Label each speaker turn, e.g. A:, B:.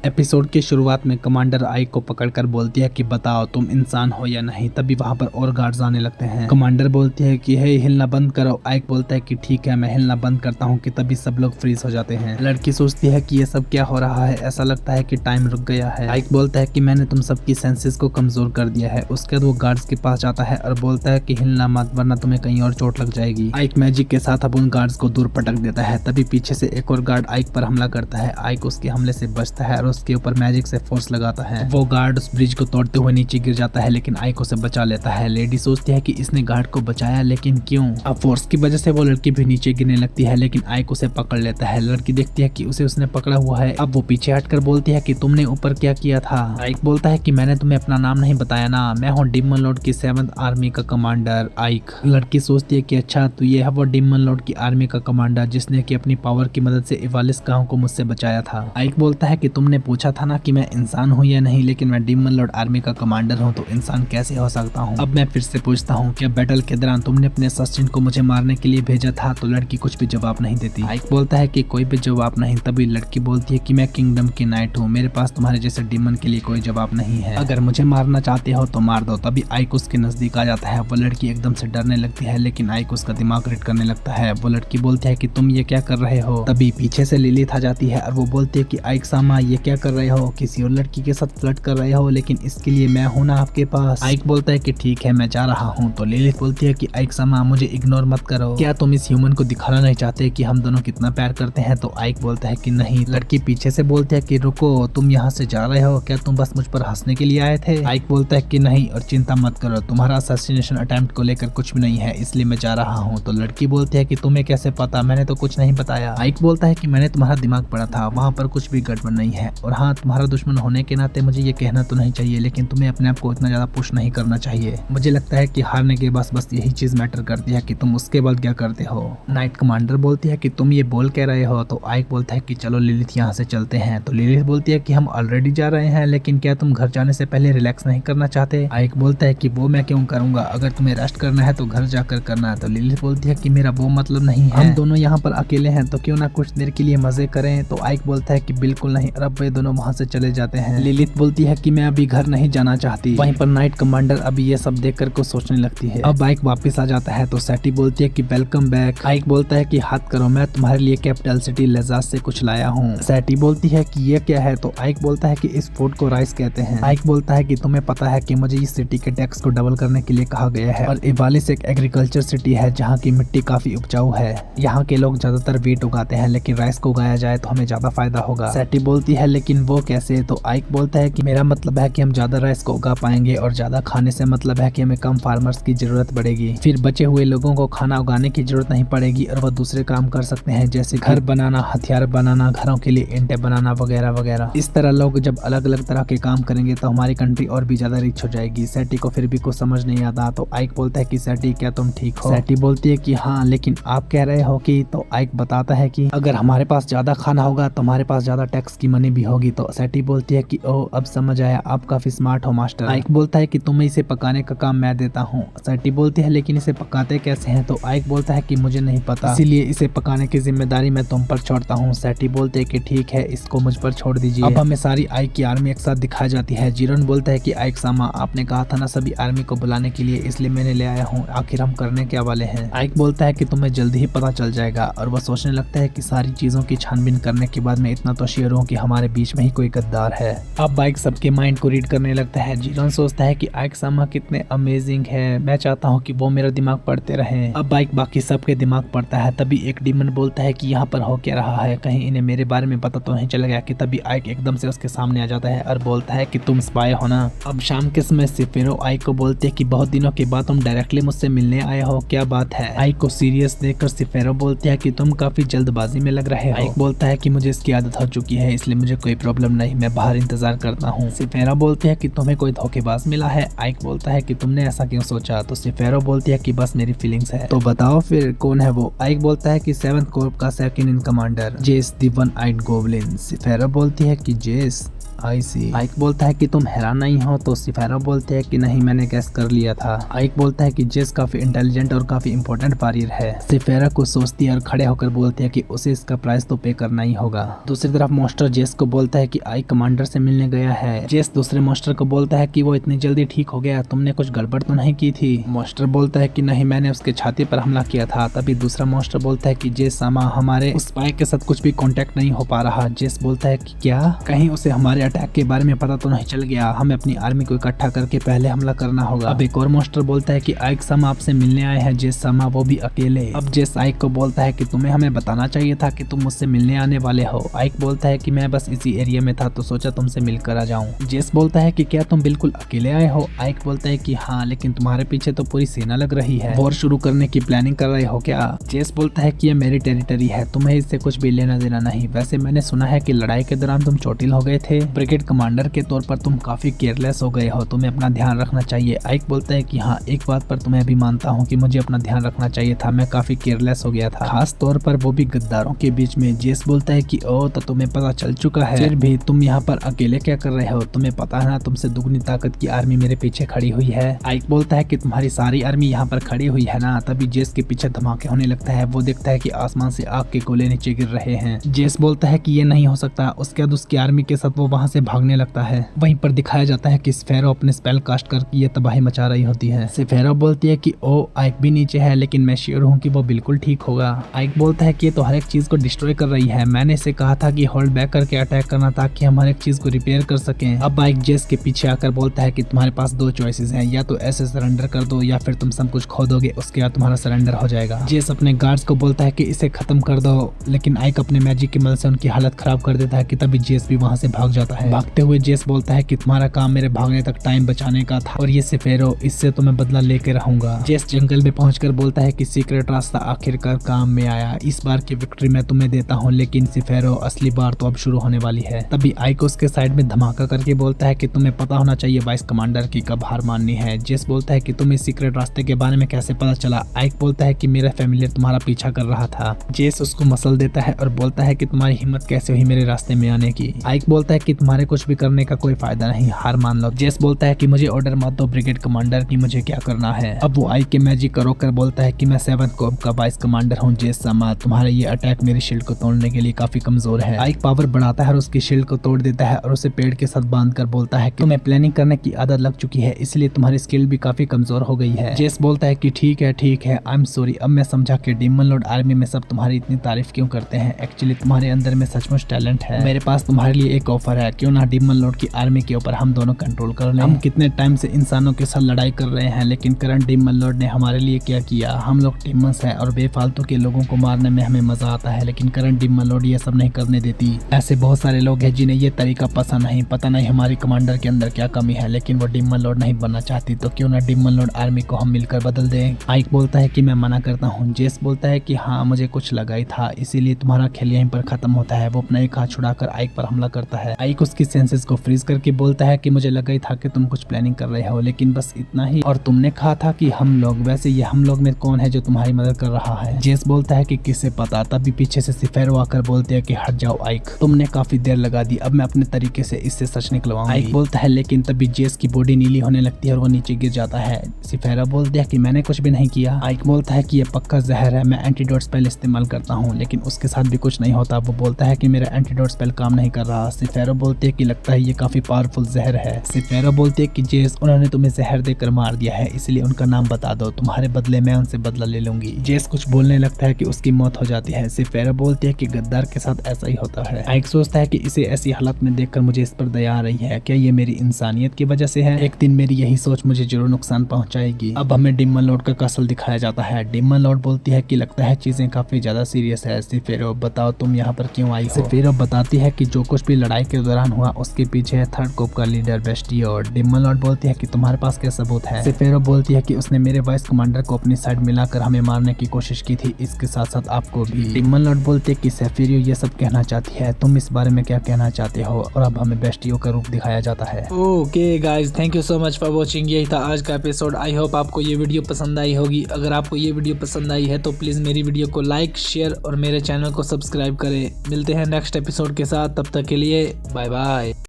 A: Episode की शुरुआत में कमांडर आइक को पकड़कर बोलती है कि बताओ तुम इंसान हो या नहीं। तभी वहाँ पर और गार्ड्स आने लगते हैं। कमांडर बोलती है कि हे हिलना बंद करो। आइक बोलता है कि ठीक है मैं हिलना बंद करता हूँ कि तभी सब लोग फ्रीज हो जाते हैं। लड़की सोचती है कि ये सब क्या हो रहा है, ऐसा लगता है कि टाइम रुक गया है। आइक बोलता है कि मैंने तुम सबकी सेंसेस को कमजोर कर दिया है। उसके बाद वो गार्ड्स के पास जाता है और बोलता है कि हिलना मत वरना तुम्हें कहीं और चोट लग जाएगी। आइक मैजिक के साथ अब उन गार्ड्स को दूर पटक देता है। तभी पीछे से एक और गार्ड आइक पर हमला करता है। आइक उसके हमले से बचता है और उसके ऊपर मैजिक से फोर्स लगाता है। वो गार्ड उस ब्रिज को तोड़ते हुए नीचे गिर जाता है, लेकिन आइक उसे बचा लेता है। लेडी सोचती है कि इसने गार्ड को बचाया, लेकिन क्यों? अब फोर्स की वजह से वो लड़की भी नीचे गिरने लगती है, लेकिन आइक उसे पकड़ लेता है। लड़की देखती है कि उसे उसने पकड़ा हुआ है। अब वो पीछे हटकर बोलती है कि तुमने ऊपर क्या किया था? आइक बोलता है कि मैंने तुम्हें अपना नाम नहीं बताया ना, मैं हूँ डिमन लॉर्ड की 7th आर्मी का कमांडर आइक। लड़की सोचती है कि अच्छा तो ये है वो डिमन लॉर्ड की आर्मी का कमांडर जिसने कि अपनी पावर की मदद से इवालिस गांव को मुझसे बचाया था। आइक बोलता है कि तुमने पूछा था ना कि मैं इंसान हूँ या नहीं, लेकिन मैं डिमन लॉर्ड आर्मी का कमांडर हूँ तो इंसान कैसे हो सकता हूँ? अब मैं फिर से पूछता हूँ, क्या बैटल के दौरान तुमने अपने असिस्टेंट को मुझे मारने के लिए भेजा था? तो लड़की कुछ भी जवाब नहीं देती। आइक बोलता है कि कोई भी जवाब नहीं। तभी लड़की बोलती है कि मैं किंगडम की नाइट हूँ, मेरे पास तुम्हारे जैसे डिमन के लिए कोई जवाब नहीं है, अगर मुझे मारना चाहते हो तो मार दो। तभी आइक उसके नजदीक आ जाता है। वो लड़की एकदम से डरने लगती है, लेकिन आइक उसका दिमाग रीड करने लगता है। वो लड़की बोलती है कि तुम ये क्या कर रहे हो? तभी पीछे से लिलिथ आ जाती है और वो बोलती है कि आइक सामा ये क्या कर रहे हो? किसी और लड़की के साथ फ्लर्ट कर रहे हो, लेकिन इसके लिए मैं हूं ना आपके पास। आइक बोलता है कि ठीक है मैं जा रहा हूं। तो लिलिथ बोलती है कि आइक सामा मुझे इग्नोर मत करो, क्या तुम इस ह्यूमन को दिखाना नहीं चाहते कि हम दोनों कितना प्यार करते हैं? तो आइक बोलता है कि नहीं। लड़की पीछे से बोलती है कि रुको, तुम यहाँ से जा रहे हो क्या? तुम बस मुझ पर हंसने के लिए आए थे? आइक बोलता है कि नहीं, और चिंता मत करो, तुम्हारा असैसिनेशन अटेम्प्ट को लेकर कुछ भी नहीं है, इसलिए मैं जा रहा हूँ। तो लड़की बोलती है कि तुम्हें कैसे पता? मैंने तो कुछ नहीं बताया। आइक बोलता है कि मैंने तुम्हारा दिमाग पढ़ा था, वहाँ पर कुछ भी गड़बड़ नहीं है। और हाँ, तुम्हारा दुश्मन होने के नाते मुझे ये कहना तो नहीं चाहिए, लेकिन तुम्हें अपने आप को इतना ज्यादा पुश नहीं करना चाहिए। मुझे लगता है कि हारने के बाद बस यही चीज मैटर करती है कि तुम उसके बाद क्या करते हो। नाइट कमांडर बोलती है कि तुम ये बोल कह रहे हो? तो आइक बोलता है कि चलो लिलिथ यहाँ से चलते हैं। तो लिलिथ बोलती है कि हम ऑलरेडी जा रहे हैं, लेकिन क्या तुम घर जाने से पहले रिलैक्स नहीं करना चाहते? आइक बोलता है कि वो मैं क्यों करूंगा, अगर तुम्हें रेस्ट करना है तो घर जाकर करना है। तो लिलिथ बोलती है कि मेरा वो मतलब नहीं है, हम दोनों यहाँ पर अकेले हैं तो क्यों ना कुछ देर के लिए मजे करें। तो आइक बोलता है कि बिल्कुल नहीं, और अब वे दोनों वहाँ से चले जाते हैं। लिलिथ बोलती है कि मैं अभी घर नहीं जाना चाहती। वहीं पर नाइट कमांडर अभी ये सब देखकर को सोचने लगती है। अब आइक वापस आ जाता है तो सैटी बोलती है कि वेलकम बैक। आइक बोलता है कि हाथ करो, मैं तुम्हारे लिए कैपिटल सिटी लेजाज से कुछ लाया हूँ। सैटी बोलती है कि ये क्या है? तो आइक बोलता है कि इस फूड को राइस कहते हैं। आइक बोलता है कि तुम्हें पता है कि मुझे इस सिटी के टैक्स को डबल करने के लिए कहा गया है, और इवालिस एक एग्रीकल्चर सिटी है जहाँ की मिट्टी काफी उपजाऊ है। यहाँ के लोग ज्यादातर वीट उगाते हैं, लेकिन राइस को उगाया जाए तो हमें ज्यादा फायदा होगा। सैटी बोलती है लेकिन वो कैसे? तो आइक बोलता है कि मेरा मतलब है कि हम ज्यादा राइस को उगा पाएंगे, और ज्यादा खाने से मतलब है कि हमें कम फार्मर्स की जरूरत पड़ेगी, फिर बचे हुए लोगों को खाना उगाने की जरूरत नहीं पड़ेगी और वो दूसरे काम कर सकते हैं, जैसे घर बनाना, हथियार बनाना, घरों के लिए ईंटें बनाना वगैरह वगैरह। इस तरह लोग जब अलग अलग तरह के काम करेंगे तो हमारी कंट्री और भी ज्यादा रिच हो जाएगी। सैटी को फिर भी कुछ समझ नहीं आता। तो आइक बोलता है कि सैटी क्या तुम ठीक हो? सैटी बोलती है कि हाँ, लेकिन आप कह रहे हो कि? तो आइक बताता है कि अगर हमारे पास ज्यादा खाना होगा तो हमारे पास ज्यादा टैक्स की मनी भी होगी। तो सैटी बोलती है कि ओह अब समझ आया, आप काफी स्मार्ट हो मास्टर। आइक बोलता है कि तुम्हें इसे पकाने का काम मैं देता हूँ। सैटी बोलती है लेकिन इसे पकाते कैसे हैं? तो आइक बोलता है कि मुझे नहीं पता, इसीलिए इसे पकाने की जिम्मेदारी मैं तुम पर छोड़ता हूँ। सैटी बोलते है कि ठीक है, इसको मुझ पर छोड़ दीजिए। अब हमें सारी आइक की आर्मी एक साथ दिखाई जाती है। जीरोन बोलता है कि आइक सामा, आपने कहा था ना सभी आर्मी को बुलाने के लिए, इसलिए मैंने ले आया हूँ, आखिर हम करने क्या वाले हैं? आइक बोलता है कि तुम्हें जल्दी ही पता चल जाएगा, और वह सोचने लगता है कि सारी चीजों की छानबीन करने के बाद मैं इतना तो श्योर हूँ कि हमारे बीच में ही कोई गद्दार है। अब आइक सबके माइंड को रीड करने लगता है। जीरोन सोचता है कि आइक सामा कितने अमेजिंग है, मैं चाहता हूँ कि वो मेरा दिमाग पढ़ते रहे। अब आइक बाकी सबके दिमाग पढ़ता है। तभी एक डीमन बोलता है कि यहाँ पर हो क्या रहा है, कहीं इन्हें मेरे बारे में पता तो नहीं चल गया? कि तभी आइक एकदम से उसके सामने आ जाता है और बोलता है कि तुम स्पाई हो ना। अब शाम के समय सिफेरो आइक को बोलते हैं कि बहुत दिनों के बाद तुम डायरेक्टली मुझसे मिलने आए हो, क्या बात है? आइक को सीरियस देखकर सिफेरो बोलती है कि तुम काफी जल्दबाजी में लग रहे हो। आइक बोलता है कि मुझे इसकी आदत हो चुकी है, इसलिए मुझे कोई प्रॉब्लम नहीं, मैं बाहर इंतजार करता हूँ। सिफेरो बोलती है कि तुम्हें कोई धोखेबाज मिला है। आइक बोलता है कि तुमने ऐसा क्यों सोचा? तो सिफेरो बोलती है कि बस मेरी फीलिंग्स है। तो बताओ फिर कौन है वो? आइक बोलता है कि 7th कोर्प का सेकंड इन कमांडर जेस द वन आइड गोब्लिन। सिफेरो बोलती है कि जेस आई सी। आइक बोलता है कि तुम हैरान नहीं हो, तो सिफेरो बोलते हैं कि नहीं, मैंने गैस कर लिया था। आइक बोलता है कि जेस काफी इंटेलिजेंट और काफी इंपॉर्टेंट वॉरियर है। सिफेरो को सोचती है और खड़े होकर बोलते हैं कि उसे इसका प्राइस तो पे करना ही होगा। दूसरी तरफ मॉन्स्टर जेस को बोलता है कि आइक कमांडर से मिलने गया है। जेस दूसरे मॉन्स्टर को बोलता है कि वो इतनी जल्दी ठीक हो गया, तुमने कुछ गड़बड़ तो नहीं की थी। मॉन्स्टर बोलता है कि नहीं, मैंने उसके छाती पर हमला किया था। तभी दूसरा मॉन्स्टर बोलता है कि जेस सामा, हमारे उस स्पाई के साथ कुछ भी कांटेक्ट नहीं हो पा रहा। जेस बोलता है कि क्या, कहीं उसे हमारे अटैक के बारे में पता तो नहीं चल गया? हमें अपनी आर्मी को इकट्ठा करके पहले हमला करना होगा। अब एक और मॉन्स्टर बोलता है कि आइक सामा आपसे मिलने आए हैं, जेस सामा वो भी अकेले। अब जेस आइक को बोलता है कि तुम्हें हमें बताना चाहिए था कि तुम मुझसे मिलने आने वाले हो। आइक बोलता है कि मैं बस इसी एरिया में था तो सोचा तुमसे मिलकर आ जाऊं। जेस बोलता है कि क्या तुम बिल्कुल अकेले आए हो? आइक बोलता है कि हाँ, लेकिन तुम्हारे पीछे तो पूरी सेना लग रही है। वॉर शुरू करने की प्लानिंग कर रहे हो क्या? जेस बोलता है कि यह मेरी टेरिटरी है, तुम्हें इससे कुछ भी लेना देना नहीं। वैसे मैंने सुना है कि लड़ाई के दौरान तुम चोटिल हो गए थे, ब्रिगेड कमांडर के तौर पर तुम काफी केयरलेस हो गए हो, तुम्हें अपना ध्यान रखना चाहिए। आइक बोलता है कि हाँ, एक बात पर तुम्हें भी मानता हूँ कि मुझे अपना ध्यान रखना चाहिए था, मैं काफी केयरलेस हो गया था, खास तौर पर वो भी गद्दारों के बीच में। जेस बोलता है कि ओ, तो तुम्हें पता चल चुका है, फिर भी तुम यहाँ पर अकेले क्या कर रहे हो? तुम्हें पता है ना, तुमसे दुगनी ताकत की आर्मी मेरे पीछे खड़ी हुई है। आइक बोलता है कि तुम्हारी सारी आर्मी यहाँ पर खड़ी हुई है ना? तभी जेस के पीछे धमाके होने लगता है। वो देखता है कि आसमान से आग के गोले नीचे गिर रहे हैं। जेस बोलता है कि ये नहीं हो सकता। उसके बाद उसकी आर्मी के साथ वो वहां से भागने लगता है। वहीं पर दिखाया जाता है कि सिफेरो अपने स्पेल कास्ट करके ये तबाही मचा रही होती है। सिफेरो बोलती है कि ओ, आइक भी नीचे है, लेकिन मैं श्योर हूँ कि वो बिल्कुल ठीक होगा। आइक बोलता है कि ये तो हर एक चीज को डिस्ट्रॉय कर रही है, मैंने इसे कहा था कि होल्ड बैक करके अटैक करना ताकि हम हर एक चीज को रिपेयर कर सकें। अब आइक जेस के पीछे आकर बोलता है कि तुम्हारे पास दो चॉइसेस हैं, या तो ऐसे सरेंडर कर दो या फिर तुम सब कुछ खो दोगे, उसके बाद तुम्हारा सरेंडर हो जाएगा। जेस अपने गार्ड्स को बोलता है कि इसे खत्म कर दो, लेकिन आइक अपने मैजिक की मदद से उनकी हालत खराब कर देता है कि तभी जेस भी वहां से भाग जाता है। भागते हुए जेस बोलता है कि तुम्हारा काम मेरे भागने तक टाइम बचाने का था और ये सिफेरो, इससे तो मैं बदला लेके रहूंगा। जेस जंगल में पहुंचकर बोलता है कि सीक्रेट रास्ता आखिरकार काम में आया, इस बार की विक्ट्री मैं तुम्हें देता हूँ, लेकिन सिफेरो असली बार तो अब शुरू होने वाली है। तभी आइक उसके साइड में धमाका करके बोलता है कि तुम्हें पता होना चाहिए वाइस कमांडर की कब हार माननी है। जेस बोलता है कि तुम्हें सीक्रेट रास्ते के बारे में कैसे पता चला? आइक बोलता है कि मेरा फैमिलियर तुम्हारा पीछा कर रहा था। जेस उसको मसल देता है और बोलता है कि तुम्हारी हिम्मत कैसे हुई मेरे रास्ते में आने की? आइक बोलता है कि तुम्हारे कुछ भी करने का कोई फायदा नहीं, हार मान लो। जेस बोलता है कि मुझे ऑर्डर मत दो ब्रिगेड कमांडर की, मुझे क्या करना है? अब वो आइक के मैजिक को रोककर बोलता है कि मैं 7th कोर का वाइस कमांडर हूँ जेस सामा, तुम्हारा ये अटैक मेरी शील्ड को तोड़ने के लिए काफी कमजोर है। आइक पावर बढ़ाता है और उसकी शील्ड को तोड़ देता है और उसे पेड़ के साथ बांधकर बोलता है कि तुम्हें प्लानिंग करने की आदत लग चुकी है, इसलिए तुम्हारी स्किल भी काफी कमजोर हो गई है। जेस बोलता है कि ठीक है, आई एम सॉरी, अब मैं समझा कि डीमन लॉर्ड आर्मी में सब तुम्हारी इतनी तारीफ क्यों करते हैं। एक्चुअली तुम्हारे अंदर में सचमुच टैलेंट है। मेरे पास तुम्हारे लिए एक ऑफर है, क्यों ना डीमन लॉर्ड की आर्मी के ऊपर हम दोनों कंट्रोल कर लें। हम कितने टाइम से इंसानों के साथ लड़ाई कर रहे हैं, लेकिन करंट डीमन लॉर्ड ने हमारे लिए क्या किया? हम लोग डीमंस हैं और बेफालतू के लोगों को मारने में हमें मजा आता है, लेकिन करंट डीमन लॉर्ड ये सब नहीं करने देती। ऐसे बहुत सारे लोग हैं जिन्हें ये तरीका पसंद नहीं, पता नहीं हमारी कमांडर के अंदर क्या कमी है, लेकिन वो डीमन लॉर्ड नहीं बनना चाहती, तो क्यों ना डीमन लॉर्ड आर्मी को हम मिलकर बदल दें। आइक बोलता है कि मैं मना करता हूँ। जेस बोलता है कि हाँ, मुझे कुछ लगा ही था, इसीलिए तुम्हारा खेल यहीं पर खत्म होता है। वो अपना एक हाथ छुड़ाकर आइक पर हमला करता है। आइक उसकी सेंसेस को फ्रीज करके बोलता है कि मुझे लगा ही था कि तुम कुछ प्लानिंग कर रहे हो, लेकिन बस इतना ही, और तुमने कहा था कि हम लोग, वैसे ये हम लोग में कौन है जो तुम्हारी मदद कर रहा है? जेस बोलता है कि किसे पता। तभी पीछे से सिफेरो आकर बोलते हैं कि हट जाओ आइक, तुमने काफी देर लगा दी, अब मैं अपने तरीके से इससे सच निकलवाऊंगी। आइक बोलता है, लेकिन तभी जेस की बॉडी नीली होने लगती है और वो नीचे गिर जाता है। सिफेरो बोलते हैं कि मैंने कुछ भी नहीं किया। आइक बोलता है कि ये पक्का जहर है, मैं एंटीडोट स्पेल इस्तेमाल करता हूँ, लेकिन उसके साथ भी कुछ नहीं होता। वो बोलता है कि मेरा एंटीडोट स्पेल काम नहीं कर रहा। सिफेरो बोलते हैं कि लगता है ये काफी पावरफुल जहर है। सिफेरो बोलते हैं कि जेस, उन्होंने तुम्हें जहर देकर मार दिया है, इसलिए उनका नाम बता दो, तुम्हारे बदले मैं उनसे बदला ले लूंगी। जेस कुछ बोलने लगता है कि उसकी मौत हो जाती है। सिफेरो बोलती है कि गद्दार के साथ ऐसा ही होता है। आइक सोचता है कि इसे ऐसी हालत में देखकर मुझे इस पर दया आ रही है, क्या ये मेरी इंसानियत की वजह से है? एक दिन मेरी यही सोच मुझे जरूर नुकसान पहुंचाएगी। अब हमें डीमन लॉर्ड का कसल दिखाया जाता है। डीमन लॉर्ड बोलती है कि लगता है चीजें काफी ज्यादा सीरियस है। सिफेरो, बताओ तुम यहाँ पर क्यों आई? सिफेरो बताती है कि जो कुछ भी लड़ाई के दौरान हुआ उसके पीछे है 3rd कोर का लीडर बेस्टियो। डीमन लॉर्ड बोलती है कि तुम्हारे पास क्या सबूत है? सिफेरो बोलती है कि उसने मेरे वाइस कमांडर को अपनी साइड मिलाकर हमें मारने की कोशिश की थी, इसके साथ साथ आपको भी। डीमन लॉर्ड बोलते है कि सेफिरियो ये सब कहना चाहती है, तुम इस बारे में क्या कहना चाहते हो? और अब हमें बेस्टियो का रूप दिखाया जाता है। Okay guys, thank you so much for watching. यही था आज का एपिसोड। आई होप आपको ये वीडियो पसंद आई होगी। अगर आपको ये वीडियो पसंद आई है तो प्लीज मेरी वीडियो को लाइक, शेयर और मेरे चैनल को सब्सक्राइब करें। मिलते हैं नेक्स्ट एपिसोड के साथ, तब तक के लिए बाय बाय।